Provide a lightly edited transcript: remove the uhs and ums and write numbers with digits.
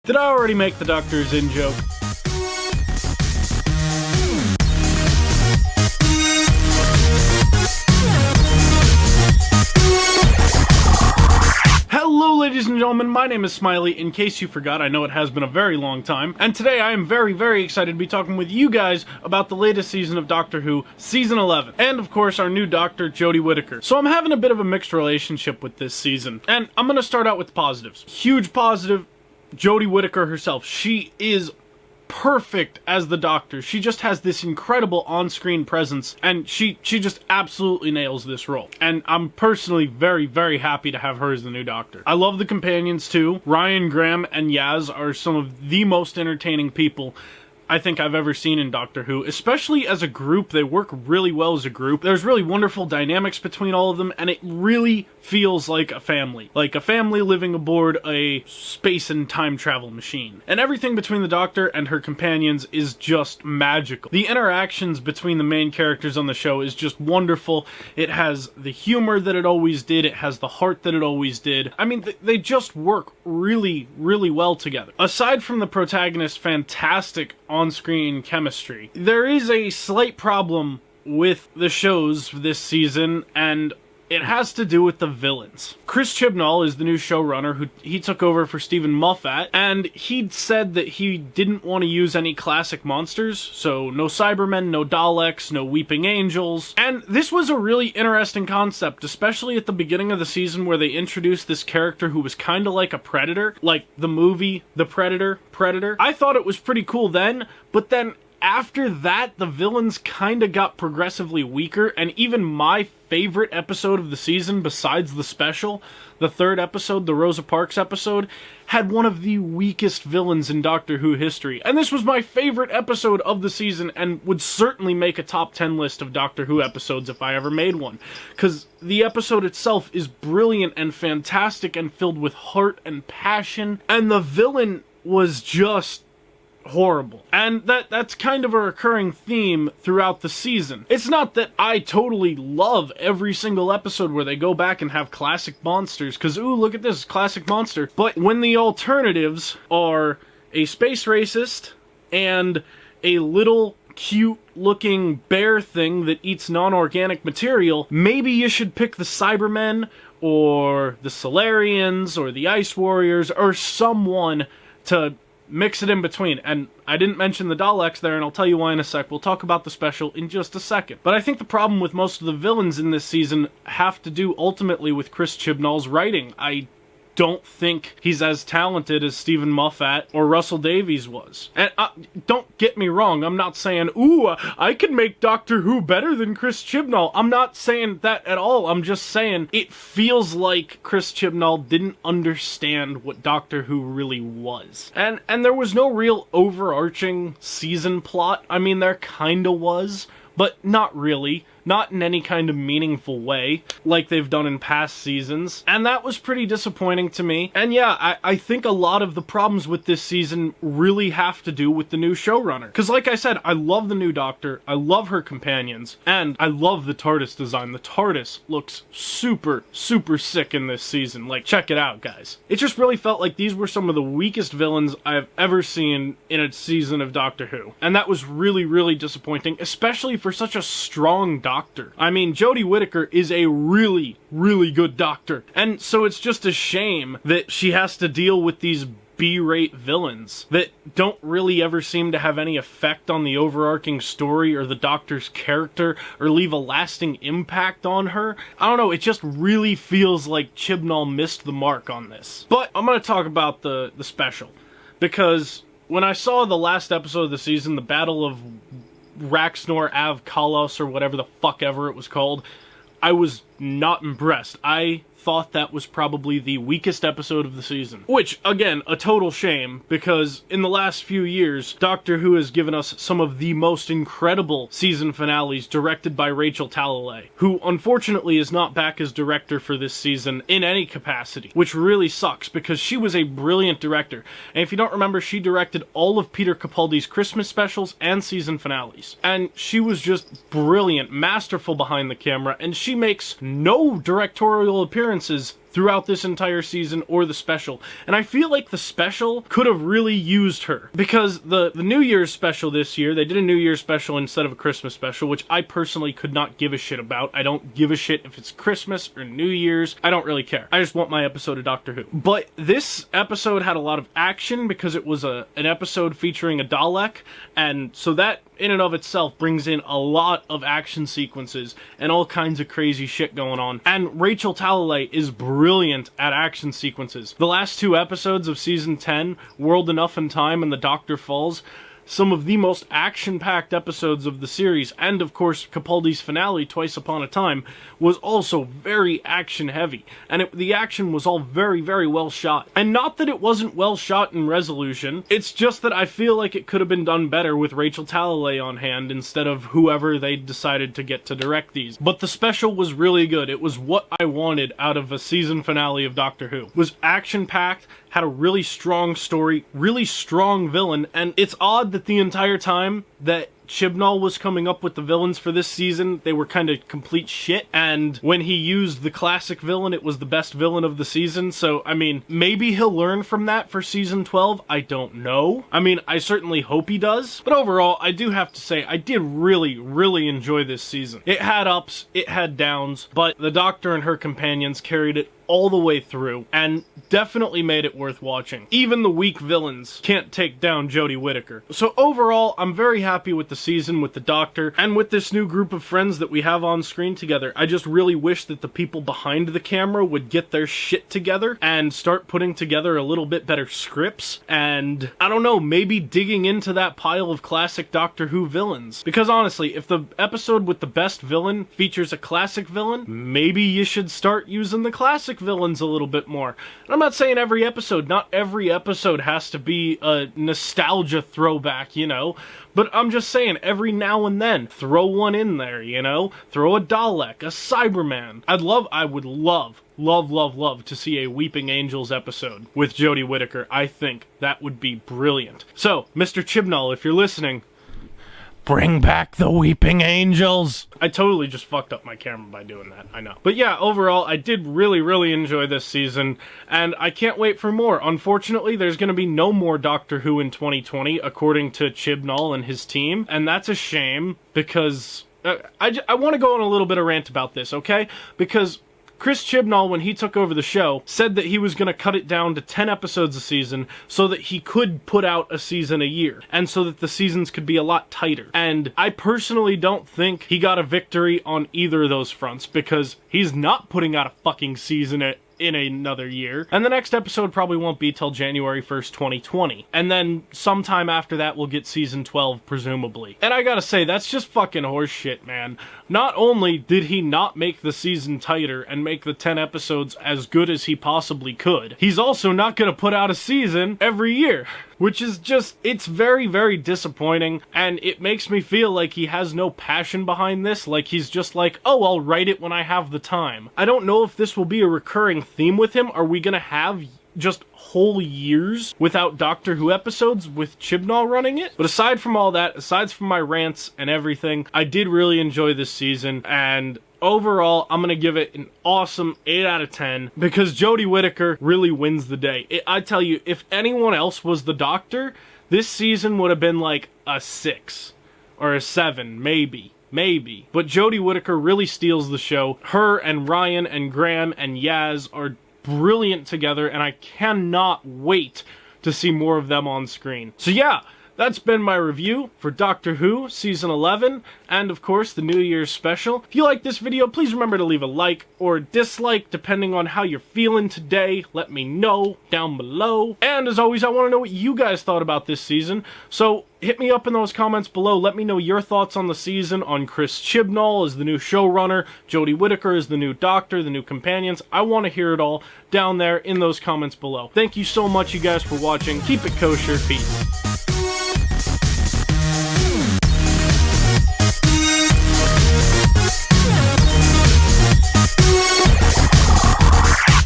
Did I already make the Doctor's in joke? Hello ladies and gentlemen, my name is Smiley. In case you forgot, I know it has been a very long time, and today I am very excited to be talking with you guys about the latest season of Doctor Who, Season 11, and of course our new Doctor, Jodie Whittaker. So I'm having a bit of a mixed relationship with this season, and I'm gonna start out with the positives. Huge positive, Jodie Whittaker herself. She is perfect as the Doctor. She just has this incredible on-screen presence, and she just absolutely nails this role. And I'm personally very happy to have her as the new Doctor. I love the companions too. Ryan, Graham, and Yaz are some of the most entertaining people I think I've ever seen in Doctor Who, especially as a group. They work really well as a group. There's really wonderful dynamics between all of them, and it really feels like a family living aboard a space and time travel machine. And everything between the Doctor and her companions is just magical. The interactions between the main characters on the show is just wonderful. It has the humor that it always did. It has the heart that it always did. I mean, they just work really well together. Aside from the protagonist's fantastic on-screen chemistry, there is a slight problem with the shows this season, and it has to do with the villains. Chris Chibnall is the new showrunner. He took over for Stephen Moffat, and he'd said that he didn't want to use any classic monsters, so no Cybermen, no Daleks, no Weeping Angels. And this was a really interesting concept, especially at the beginning of the season where they introduced this character who was kind of like a predator, like the movie The Predator. I thought it was pretty cool then, but then after that, the villains kind of got progressively weaker, and even my favorite episode of the season, besides the special, the third episode, the Rosa Parks episode, had one of the weakest villains in Doctor Who history. And this was my favorite episode of the season, and would certainly make a top 10 list of Doctor Who episodes if I ever made one. Because the episode itself is brilliant and fantastic and filled with heart and passion, and the villain was just horrible. And that's kind of a recurring theme throughout the season. It's not that I totally love every single episode where they go back and have classic monsters, because ooh, look at this classic monster, but when the alternatives are a space racist and a little cute looking bear thing that eats non-organic material, maybe you should pick the Cybermen or the Solarians or the Ice Warriors or someone to mix it in between. And I didn't mention the Daleks there, and I'll tell you why in a sec. We'll talk about the special in just a second. But I think the problem with most of the villains in this season have to do ultimately with Chris Chibnall's writing. I don't think he's as talented as Stephen Moffat or Russell Davies was. And don't get me wrong, I'm not saying, ooh, I can make Doctor Who better than Chris Chibnall. I'm not saying that at all. I'm just saying it feels like Chris Chibnall didn't understand what Doctor Who really was. And there was no real overarching season plot. I mean, there kinda was, but not really. Not in any kind of meaningful way, like they've done in past seasons. And that was pretty disappointing to me. And yeah, I think a lot of the problems with this season really have to do with the new showrunner. Because like I said, I love the new Doctor, I love her companions, and I love the TARDIS design. The TARDIS looks super sick in this season. Like, check it out, guys. It just really felt like these were some of the weakest villains I've ever seen in a season of Doctor Who. And that was really disappointing, especially for such a strong Doctor. I mean, Jodie Whittaker is a really good Doctor. And so it's just a shame that she has to deal with these B-rate villains that don't really ever seem to have any effect on the overarching story or the Doctor's character or leave a lasting impact on her. I don't know, it just really feels like Chibnall missed the mark on this. But I'm going to talk about the special, because when I saw the last episode of the season, the Battle of Raxnor Av Kalos, or whatever the fuck ever it was called, I was not impressed. I thought that was probably the weakest episode of the season. Which, again, a total shame, because in the last few years, Doctor Who has given us some of the most incredible season finales directed by Rachel Talalay, who unfortunately is not back as director for this season in any capacity, which really sucks, because she was a brilliant director. And if you don't remember, she directed all of Peter Capaldi's Christmas specials and season finales. And she was just brilliant, masterful behind the camera, and she makes no directorial appearances throughout this entire season or the special. And I feel like the special could have really used her, because the New Year's special this year, they did a New Year's special instead of a Christmas special, which I personally could not give a shit about. I don't give a shit if it's Christmas or New Year's. I don't really care. I just want my episode of Doctor Who. But this episode had a lot of action because it was an episode featuring a Dalek, and so that in and of itself brings in a lot of action sequences and all kinds of crazy shit going on. And Rachel Talalay is brilliant at action sequences. The last two episodes of season 10, World Enough in Time and The Doctor Falls, some of the most action-packed episodes of the series, and of course Capaldi's finale, Twice Upon a Time, was also very action-heavy, and the action was all very, very well shot. And not that it wasn't well shot in resolution, it's just that I feel like it could have been done better with Rachel Talalay on hand instead of whoever they decided to get to direct these. But the special was really good. It was what I wanted out of a season finale of Doctor Who. It was action-packed, had a really strong story, really strong villain, and it's odd that the entire time that Chibnall was coming up with the villains for this season, they were kind of complete shit, and when he used the classic villain, it was the best villain of the season. So, I mean, maybe he'll learn from that for season 12, I don't know. I mean, I certainly hope he does, but overall, I do have to say, I did really, really enjoy this season. It had ups, it had downs, but the Doctor and her companions carried it all the way through, and definitely made it worth watching. Even the weak villains can't take down Jodie Whittaker. So overall, I'm very happy with the season, with the Doctor, and with this new group of friends that we have on screen together. I just really wish that the people behind the camera would get their shit together and start putting together a little bit better scripts, and I don't know, maybe digging into that pile of classic Doctor Who villains. Because honestly, if the episode with the best villain features a classic villain, maybe you should start using the classic villains a little bit more. And I'm not saying every episode, not every episode has to be a nostalgia throwback, you know, but I'm just saying every now and then, throw one in there, you know, throw a Dalek, a Cyberman. I would love to see a Weeping Angels episode with Jodie Whittaker. I think that would be brilliant. So, Mr. Chibnall, if you're listening, bring back the Weeping Angels! I totally just fucked up my camera by doing that, I know. But yeah, overall, I did really, really enjoy this season, and I can't wait for more. Unfortunately, there's gonna be no more Doctor Who in 2020, according to Chibnall and his team, and that's a shame, because I want to go on a little bit of rant about this, okay? Because Chris Chibnall, when he took over the show, said that he was going to cut it down to 10 episodes a season so that he could put out a season a year, and so that the seasons could be a lot tighter. And I personally don't think he got a victory on either of those fronts, because he's not putting out a fucking season in another year, and the next episode probably won't be till January 1st, 2020. And then sometime after that we'll get season 12, presumably. And I gotta say, that's just fucking horseshit, man. Not only did he not make the season tighter and make the 10 episodes as good as he possibly could, he's also not gonna put out a season every year. Which is just, it's very, very disappointing, and it makes me feel like he has no passion behind this, like he's just like, oh, I'll write it when I have the time. I don't know if this will be a recurring theme with him. Are we gonna have just whole years without Doctor Who episodes with Chibnall running it? But aside from all that, aside from my rants and everything, I did really enjoy this season, and overall, I'm gonna give it an awesome 8 out of 10, because Jodie Whittaker really wins the day. I tell you, if anyone else was the Doctor, this season would have been like a 6 or a 7, maybe. But Jodie Whittaker really steals the show. Her and Ryan and Graham and Yaz are brilliant together, and I cannot wait to see more of them on screen. So yeah, that's been my review for Doctor Who Season 11, and of course the New Year's special. If you like this video, please remember to leave a like or a dislike, depending on how you're feeling today. Let me know down below. And as always, I want to know what you guys thought about this season, so hit me up in those comments below. Let me know your thoughts on the season, on Chris Chibnall as the new showrunner, Jodie Whittaker as the new Doctor, the new companions. I want to hear it all down there in those comments below. Thank you so much, you guys, for watching. Keep it kosher. Peace.